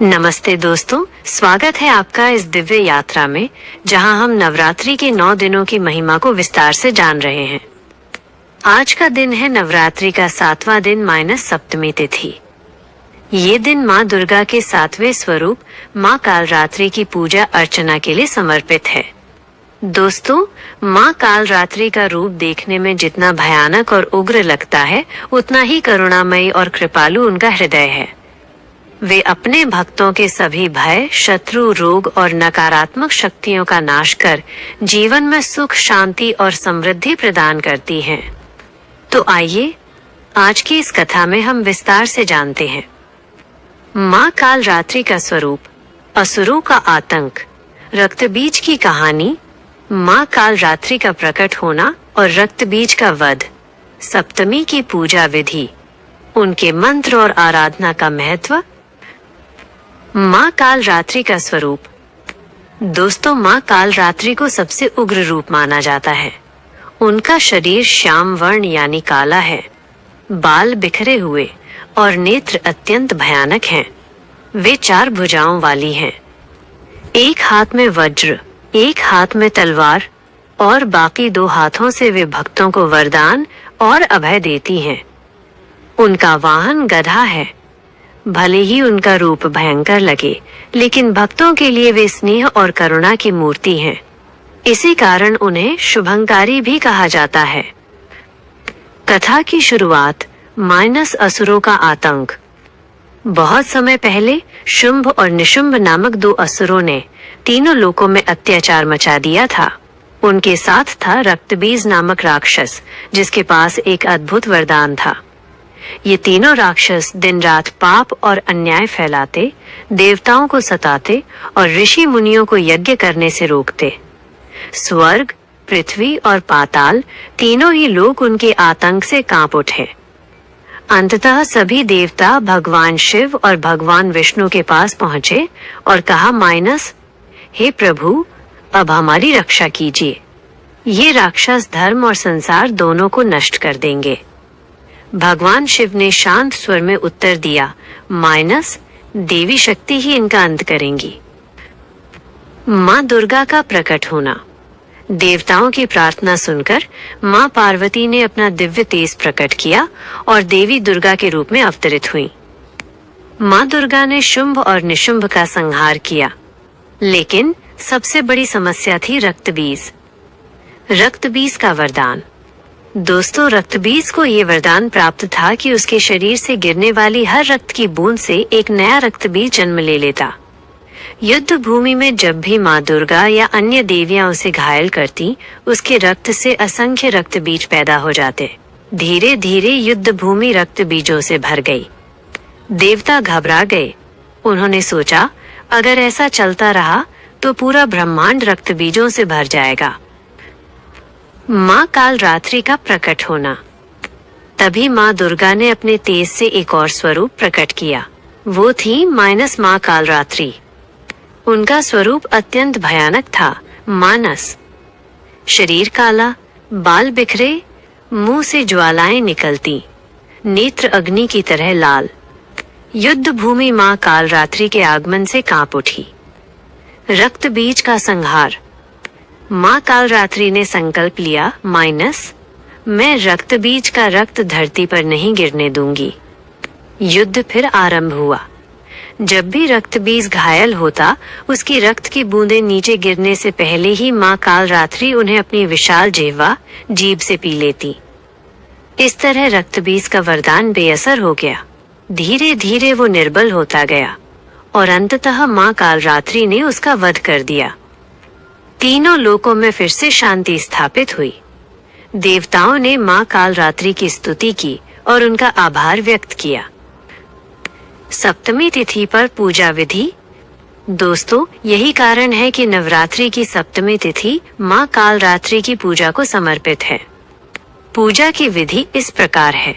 नमस्ते दोस्तों, स्वागत है आपका इस दिव्य यात्रा में जहां हम नवरात्रि के 9 दिनों की महिमा को विस्तार से जान रहे हैं। आज का दिन है नवरात्रि का 7वां दिन माइनस सप्तमी तिथि। ये दिन माँ दुर्गा के 7वें स्वरूप माँ कालरात्रि की पूजा अर्चना के लिए समर्पित है। दोस्तों, माँ कालरात्रि का रूप देखने में जितना भयानक और उग्र लगता है, उतना ही करुणामयी और कृपालु उनका हृदय है। वे अपने भक्तों के सभी भय, शत्रु, रोग और नकारात्मक शक्तियों का नाश कर जीवन में सुख, शांति और समृद्धि प्रदान करती हैं। तो आइए आज की इस कथा में हम विस्तार से जानते हैं। माँ कालरात्रि का स्वरूप, असुरों का आतंक, रक्तबीज की कहानी, माँ कालरात्रि का प्रकट होना और रक्तबीज का वध, सप्तमी की पूजा विधि, उनके मंत्र और आराधना का महत्व। माँ कालरात्रि का स्वरूप। दोस्तों, माँ कालरात्रि को सबसे उग्र रूप माना जाता है। उनका शरीर श्याम वर्ण यानी काला है, बाल बिखरे हुए और नेत्र अत्यंत भयानक हैं। वे 4 भुजाओं वाली हैं। एक हाथ में वज्र, एक हाथ में तलवार और बाकी 2 हाथों से वे भक्तों को वरदान और अभय देती हैं। उनका वाहन गधा है। भले ही उनका रूप भयंकर लगे, लेकिन भक्तों के लिए वे स्नेह और करुणा की मूर्ति हैं। इसी कारण उन्हें शुभंकारी भी कहा जाता है। कथा की शुरुआत माइनस असुरों का आतंक। बहुत समय पहले शुंभ और निशुंभ नामक 2 असुरों ने तीनों लोकों में अत्याचार मचा दिया था। उनके साथ था रक्तबीज नामक राक्षस, जिसके पास एक अद्भुत वरदान था। ये तीनों राक्षस दिन रात पाप और अन्याय फैलाते, देवताओं को सताते और ऋषि मुनियों को यज्ञ करने से रोकते। स्वर्ग, पृथ्वी और पाताल तीनों ही लोग उनके आतंक से कांप उठे। अंततः सभी देवता भगवान शिव और भगवान विष्णु के पास पहुंचे और कहा, माइनस, हे प्रभु, अब हमारी रक्षा कीजिए। ये राक्षस धर्म और संसार दोनों को नष्ट कर देंगे। भगवान शिव ने शांत स्वर में उत्तर दिया, माइनस, देवी शक्ति ही इनका अंत करेंगी। माँ दुर्गा का प्रकट होना। देवताओं की प्रार्थना सुनकर माँ पार्वती ने अपना दिव्य तेज प्रकट किया और देवी दुर्गा के रूप में अवतरित हुई। माँ दुर्गा ने शुंभ और निशुंभ का संहार किया, लेकिन सबसे बड़ी समस्या थी रक्तबीज। रक्तबीज का वरदान। दोस्तों, रक्तबीज को ये वरदान प्राप्त था कि उसके शरीर से गिरने वाली हर रक्त की बूंद से एक नया रक्तबीज जन्म ले लेता। युद्ध भूमि में जब भी माँ दुर्गा या अन्य देवियां उसे घायल करती, उसके रक्त से असंख्य रक्तबीज पैदा हो जाते। धीरे धीरे युद्ध भूमि रक्तबीजों से भर गई। देवता घबरा गए। उन्होंने सोचा, अगर ऐसा चलता रहा तो पूरा ब्रह्मांड रक्तबीजों से भर जाएगा। माँ कालरात्रि का प्रकट होना। तभी माँ दुर्गा ने अपने तेज से एक और स्वरूप प्रकट किया। वो थी माइनस माँ कालरात्रि। उनका स्वरूप अत्यंत भयानक था। मानस, शरीर काला, बाल बिखरे, मुंह से ज्वालाएं निकलती, नेत्र अग्नि की तरह लाल। युद्ध भूमि माँ कालरात्रि के आगमन से कांप उठी। रक्त बीज का संहार। माँ कालरात्रि ने संकल्प लिया, माइनस, मैं रक्त बीज का रक्त धरती पर नहीं गिरने दूंगी। युद्ध फिर आरंभ हुआ। जब भी रक्त बीज घायल होता, उसकी रक्त की बूंदें नीचे गिरने से पहले ही माँ कालरात्रि उन्हें अपनी विशाल जिह्वा, जीभ से पी लेती। इस तरह रक्त बीज का वरदान बेअसर हो गया। धीरे धीरे वो निर्बल होता गया और अंततः माँ कालरात्रि ने उसका वध कर दिया। तीनों लोकों में फिर से शांति स्थापित हुई। देवताओं ने माँ कालरात्रि की स्तुति की और उनका आभार व्यक्त किया। सप्तमी तिथि पर पूजा विधि। दोस्तों, यही कारण है कि नवरात्रि की सप्तमी तिथि माँ कालरात्रि की पूजा को समर्पित है। पूजा की विधि इस प्रकार है।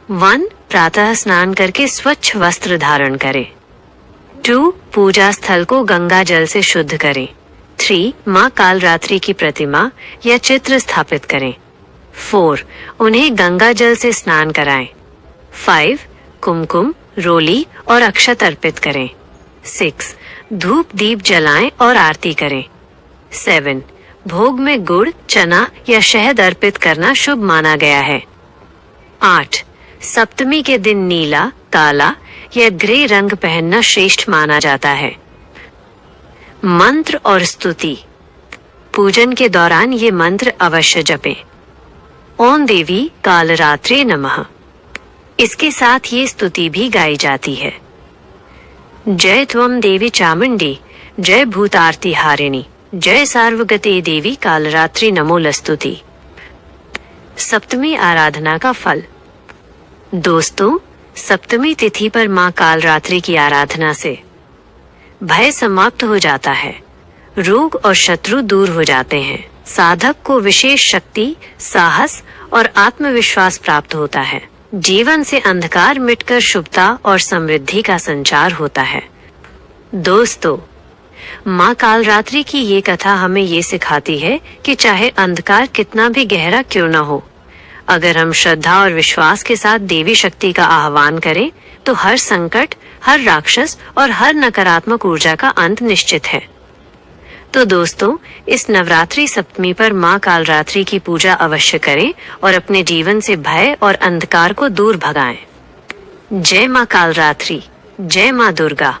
1. प्रातः स्नान करके स्वच्छ वस्त्र धारण करें। 2. पूजा स्थल को गंगा जल से शुद्ध करें। 3. माँ कालरात्रि की प्रतिमा या चित्र स्थापित करें। 4. उन्हें गंगा जल से स्नान कराएं। 5. कुमकुम, रोली और अक्षत अर्पित करें। 6. धूप दीप जलाएं और आरती करें. 7. भोग में गुड़, चना या शहद अर्पित करना शुभ माना गया है. 8. सप्तमी के दिन नीला, काला या ग्रे रंग पहनना श्रेष्ठ माना जाता है. मंत्र और स्तुति. पूजन के दौरान ये मंत्र अवश्य जपें. ओम देवी कालरात्रे नमः. इसके साथ ये स्तुति भी गाई जाती है. जय त्वं देवी चामुंडी, जय भूतार्ति हारिणी, जय सार्वगते देवी कालरात्रि नमोस्तुति. सप्तमी आराधना का फल. दोस्तों, सप्तमी तिथि पर मां कालरात्रि की आराधना से भय समाप्त हो जाता है, रोग और शत्रु दूर हो जाते हैं, साधक को विशेष शक्ति, साहस और आत्मविश्वास प्राप्त होता है, जीवन से अंधकार मिटकर शुभता और समृद्धि का संचार होता है. दोस्तों, मां कालरात्रि की ये कथा हमें ये सिखाती है कि चाहे अंधकार कितना भी गहरा क्यों न हो, अगर हम श्रद्धा और विश्वास के साथ देवी शक्ति का आह्वान करें तो हर संकट, हर राक्षस और हर नकारात्मक ऊर्जा का अंत निश्चित है. तो दोस्तों, इस नवरात्रि सप्तमी पर मां कालरात्रि की पूजा अवश्य करें और अपने जीवन से भय और अंधकार को दूर भगाएं. जय मां कालरात्रि, जय मां दुर्गा.